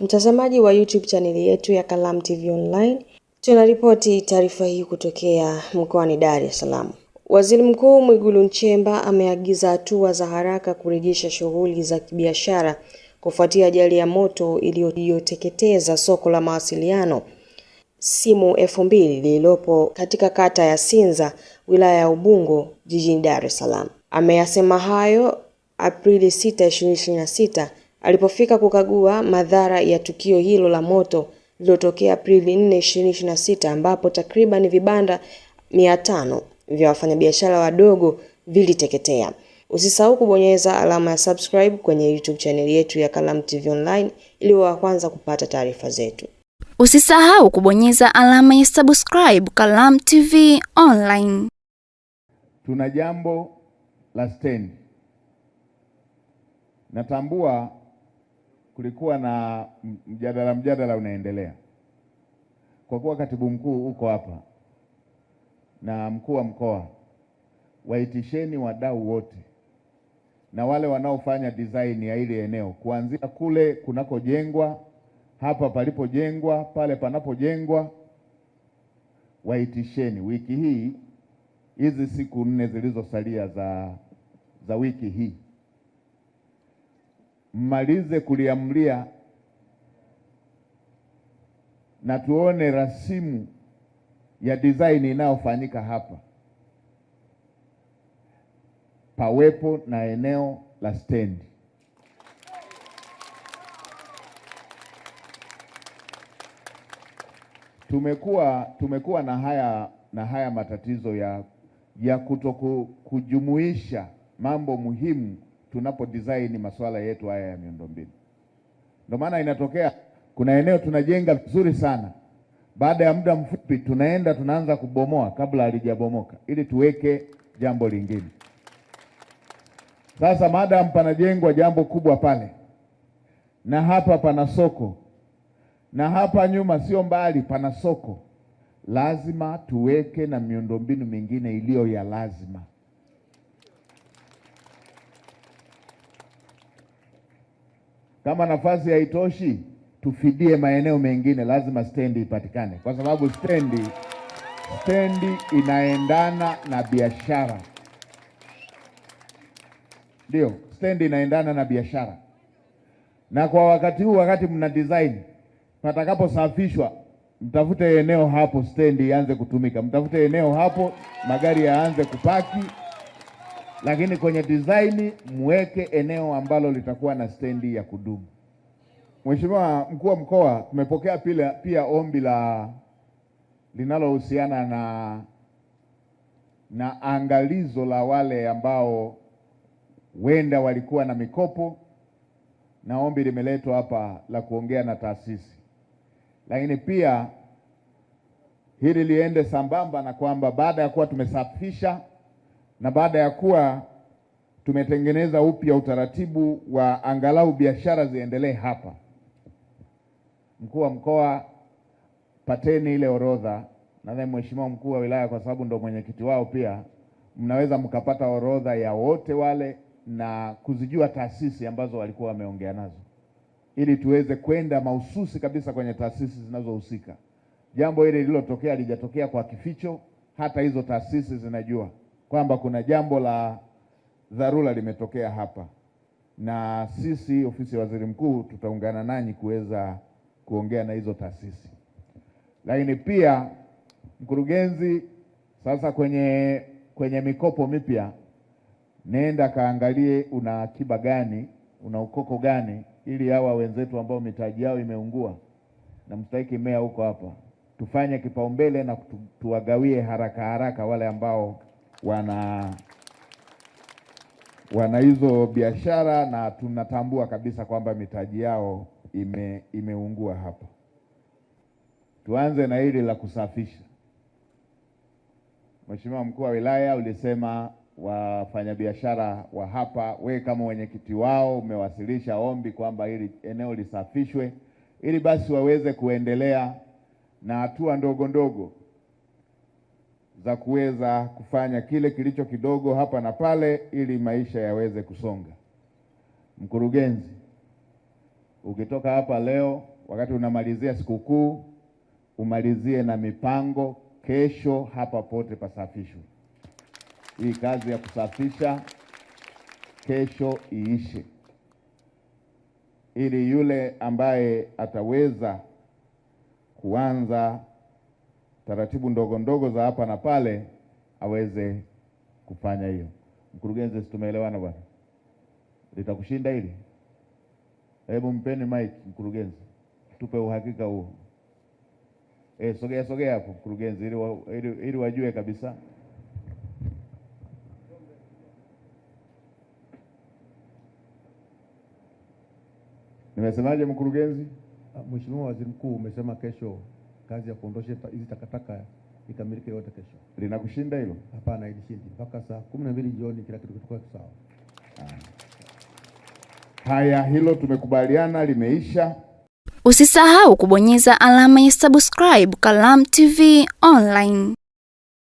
Mtazamaji wa YouTube chaneli yetu ya Kalamu TV Online, tunaripoti taarifa hii kutokea mkoani Dar es Salaam. Waziri Mkuu Mwigulu Nchemba ameagiza hatua za haraka kurejesha shughuli za kibiashara kufuatia ajali ya moto iliyoteketeza soko la mawasiliano simu 2000 lililopo katika kata ya Sinza, wilaya ya Ubungo, jijini Dar es Salaam. Ameyasema hayo Aprili 6, 2026 alipofika kukagua madhara ya tukio hilo la moto lililotokea Aprili 4, 2026 ambapo takriban vibanda 500 vya wafanyabiashara wadogo viliteketea. Usisahau kubonyeza alama ya subscribe kwenye YouTube channel yetu ya Kalamu TV Online ili wa kwanza kupata taarifa zetu. Usisahau kubonyeza alama ya subscribe Kalamu TV Online. Tuna jambo la stendi. Natambua kulikuwa na mjadala unaendelea. Kwa kuwa katibu mkuu uko hapa na mkuu wa mkoa, waitisheni wadau wote na wale wanaofanya design ya ile eneo, kuanzia kule kunakojengwa, hapa palipojengwa, pale panapojengwa, waitisheni wiki hii, hizi siku 4 zilizosalia za wiki hii, mmalize kuliamlia na tuone rasimu ya design inayofanyika hapa, pawepo na eneo la stendi. Tumekuwa na haya matatizo ya kujumuisha mambo muhimu tunapo design masuala yetu haya ya miundombinu. Ndio maana inatokea kuna eneo tunajenga vizuri sana, baada ya muda mfupi tunaanza kubomoa kabla halijabomoka ili tuweke jambo lingine. Sasa madam panajengwa jambo kubwa pale, na hapa pana soko, na hapa nyuma sio mbali pana soko, lazima tuweke na miundombinu mingine iliyo ya lazima. Kama nafasi haitoshi, tufidie maeneo mengine, lazima stendi ipatikane, kwa sababu stendi inaendana na biashara. Ndio, stendi inaendana na biashara. Na kwa wakati huu, wakati mna design, patakaposafishwa, mtafute eneo hapo stendi ianze kutumika. Mtafute eneo hapo magari yaanze kupaki. Lakini kwenye design muweke eneo ambalo litakuwa na stendi ya kudumu. Mheshimiwa Mkuu wa Mkoa, tumepokea pia ombi linalohusiana na angalizo la wale ambao wenda walikuwa na mikopo, na ombi limeletwa hapa la kuongea na taasisi. Lakini pia hili liende sambamba na kwamba baada ya kuwa tumesafisha na baada ya kuwa tumetengeneza upya utaratibu wa angalau biashara ziendelee hapa, Mkuu wa Mkoa, pateni ile orodha. Nadhani Mheshimiwa Mkuu wa Wilaya, kwa sababu ndo mwenyekiti wao pia, mnaweza mkapata orodha ya wote wale na kuzijua taasisi ambazo walikuwa wameongea nazo, ili tuweze kwenda mahususi kabisa kwenye taasisi zinazohusika. Jambo hili lililotokea lijatokea kwa kificho, hata hizo taasisi zinajua kwamba kuna jambo la dharura limetokea hapa, na sisi ofisi ya Waziri Mkuu tutaungana nanyi kuweza kuongea na hizo taasisi. Lakini pia mkurugenzi, sasa kwenye mikopo mipya, nenda kaangalie una akiba gani, una ukoko gani, ili hawa wenzetu ambao mitaji yao imeungua na mstahiki meya huko hapa, tufanye kipaumbele na tuwagawie haraka wale ambao wana hizo biashara na tunatambua kabisa kwamba mitaji yao imeungua hapa. Tuanze na hili la kusafisha. Mheshimiwa Mkuu wa Wilaya, ulisema wafanyabiashara wa hapa, we kama mwenyekiti wao umewasilisha ombi kwamba hili eneo lisafishwe ili basi waweze kuendelea na hatua ndogo ndogo za kuweza kufanya kile kilicho kidogo hapa na pale ili maisha yaweze kusonga. Mkurugenzi, ukitoka hapa leo, wakati unamalizia sikukuu, umalizie na mipango. Kesho hapa pote pasafishwe. Hii kazi ya kusafisha kesho iishe, ili yule ambaye ataweza kuanza taratibu ndogo ndogo za hapa na pale aweze kufanya hiyo. Mkurugenzi, tumeelewana bwana? Litakushinda hili? Hebu mpeni mic mkurugenzi, tupe uhakika huo. Sogea hapo mkurugenzi, ili wajue kabisa. Nimesemaje mkurugenzi? Mheshimiwa Waziri Mkuu, umesema kesho kazi ya kuondosha hizi takataka ikamilike yote kesho. Linakushinda hilo? Hapana, hainishindi. Mpaka saa 12 jioni kila kitu kitakuwa sawa. Haya, hilo tumekubaliana, limeisha. Usisahau kubonyeza alama ya subscribe Kalamu TV Online.